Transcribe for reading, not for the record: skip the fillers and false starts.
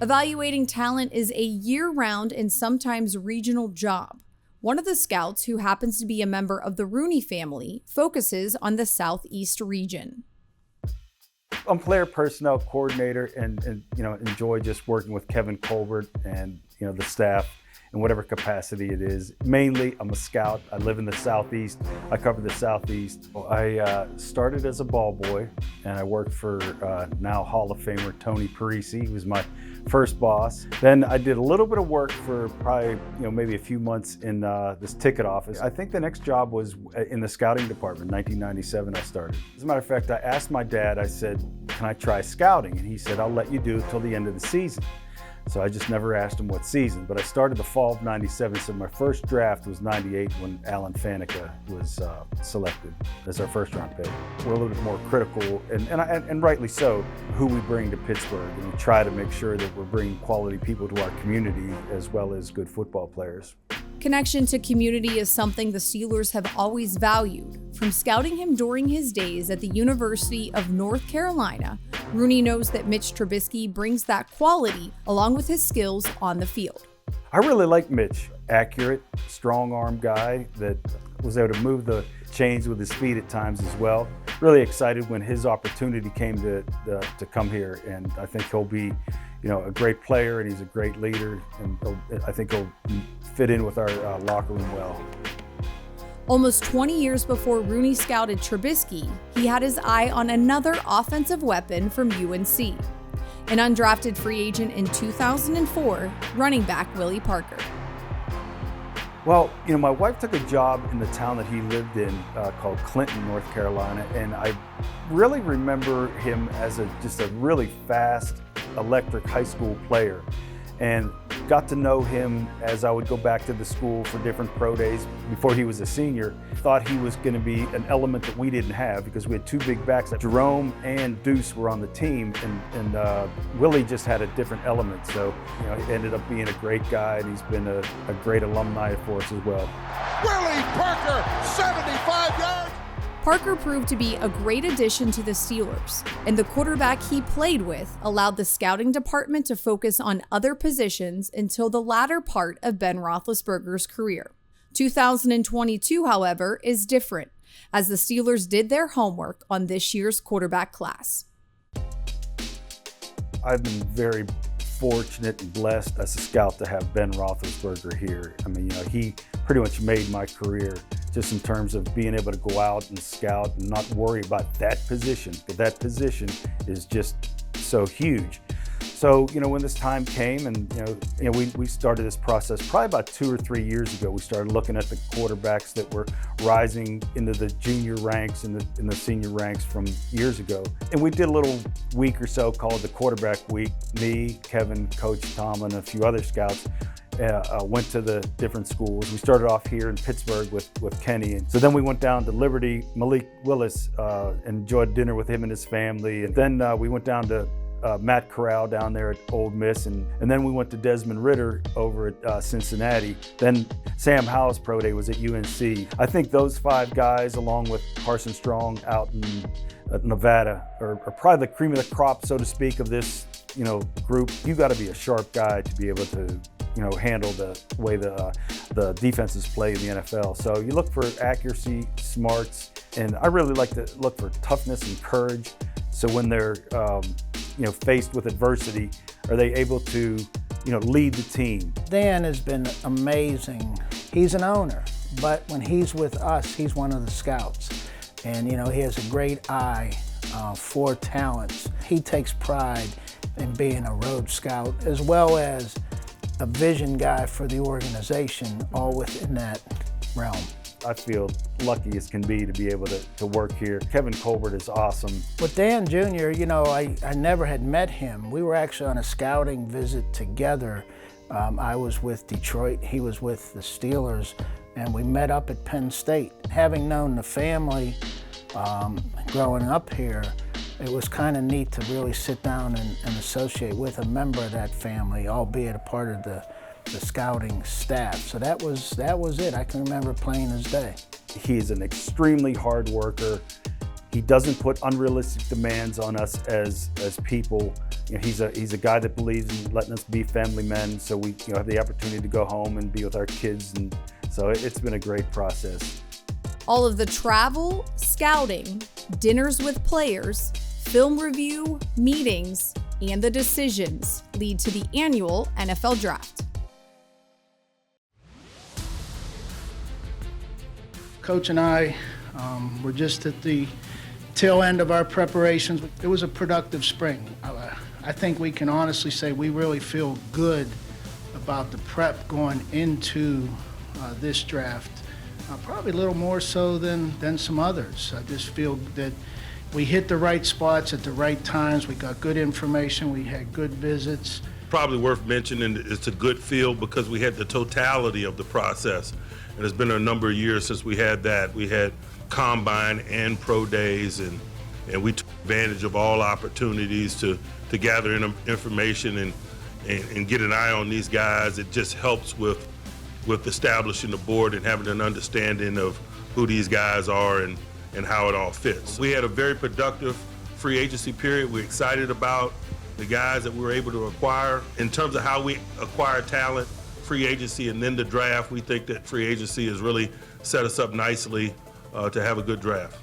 Evaluating talent is a year-round and sometimes regional job. One of the scouts, who happens to be a member of the Rooney family, focuses on the Southeast region. I'm player personnel coordinator and enjoy just working with Kevin Colbert and the staff in whatever capacity it is. Mainly, I'm a scout. I live in the Southeast. I cover the Southeast. I started as a ball boy, and I worked for now Hall of Famer Tony Parisi. He was my first boss. Then I did a little bit of work for probably maybe a few months in this ticket office. I think the next job was in the scouting department. 1997 I started. As a matter of fact, I asked my dad, I said, can I try scouting? And he said, I'll let you do it till the end of the season. So I just never asked him what season, but I started the fall of 97, so my first draft was 98 when Alan Faneca was selected as our first round pick. We're a little bit more critical, and rightly so, who we bring to Pittsburgh, and we try to make sure that we're bringing quality people to our community as well as good football players. Connection to community is something the Steelers have always valued. From scouting him during his days at the University of North Carolina, Rooney knows that Mitch Trubisky brings that quality along with his skills on the field. I really like Mitch. Accurate, strong arm guy that was able to move the chains with his feet at times as well. Really excited when his opportunity came to come here, and I think he'll be a great player, and he's a great leader, and I think he'll fit in with our locker room well. Almost 20 years before Rooney scouted Trubisky, he had his eye on another offensive weapon from UNC. An undrafted free agent in 2004, running back Willie Parker. Well, my wife took a job in the town that he lived in called Clinton, North Carolina, and I really remember him as just a really fast, electric high school player, and got to know him as I would go back to the school for different pro days before he was a senior. Thought he was going to be an element that we didn't have because we had two big backs. Jerome and Deuce were on the team, and Willie just had a different element. So he ended up being a great guy, and he's been a great alumni for us as well. Willie Parker, 75 yards. Parker proved to be a great addition to the Steelers, and the quarterback he played with allowed the scouting department to focus on other positions until the latter part of Ben Roethlisberger's career. 2022, however, is different, as the Steelers did their homework on this year's quarterback class. I've been very fortunate and blessed as a scout to have Ben Roethlisberger here. I mean, he pretty much made my career just in terms of being able to go out and scout and not worry about that position, but that position is just so huge. So, when this time came and, we started this process probably about 2 or 3 years ago. We started looking at the quarterbacks that were rising into the junior ranks and in the senior ranks from years ago. And we did a little week or so called the Quarterback Week. Me, Kevin, Coach Tomlin, and a few other scouts went to the different schools. We started off here in Pittsburgh with Kenny. And so then we went down to Liberty, Malik Willis, enjoyed dinner with him and his family. And then we went down to Matt Corral down there at Ole Miss, and then we went to Desmond Ritter over at Cincinnati. Then Sam Howell's pro day was at UNC. I think those 5 guys, along with Carson Strong out in Nevada, are probably the cream of the crop, so to speak, of this group. You got to be a sharp guy to be able to handle the way the defenses play in the NFL. So you look for accuracy, smarts, and I really like to look for toughness and courage. So when they're faced with adversity, are they able to lead the team? Dan has been amazing. He's an owner, but when he's with us, he's one of the scouts. And he has a great eye for talents. He takes pride in being a road scout as well as a vision guy for the organization, all within that realm. I feel lucky as can be to be able to work here. Kevin Colbert is awesome. With Dan Jr., I never had met him. We were actually on a scouting visit together. I was with Detroit, he was with the Steelers, and we met up at Penn State. Having known the family growing up here, it was kind of neat to really sit down and associate with a member of that family, albeit a part of the scouting staff. So that was it. I can remember plain as day. He's an extremely hard worker. He doesn't put unrealistic demands on us as people. You know, he's a guy that believes in letting us be family men, so we have the opportunity to go home and be with our kids, and so it's been a great process. All of the travel, scouting, dinners with players, film review, meetings, and the decisions lead to the annual NFL Draft. Coach and I were just at the tail end of our preparations. It was a productive spring. I think we can honestly say we really feel good about the prep going into this draft, probably a little more so than some others. I just feel that we hit the right spots at the right times. We got good information. We had good visits. Probably worth mentioning it's a good feel because we had the totality of the process. And it's been a number of years since we had that. We had combine and pro days, and we took advantage of all opportunities to gather information and get an eye on these guys. It just helps with establishing the board and having an understanding of who these guys are and how it all fits. We had a very productive free agency period. We're excited about the guys that we were able to acquire. In terms of how we acquire talent, free agency and then the draft, we think that free agency has really set us up nicely to have a good draft.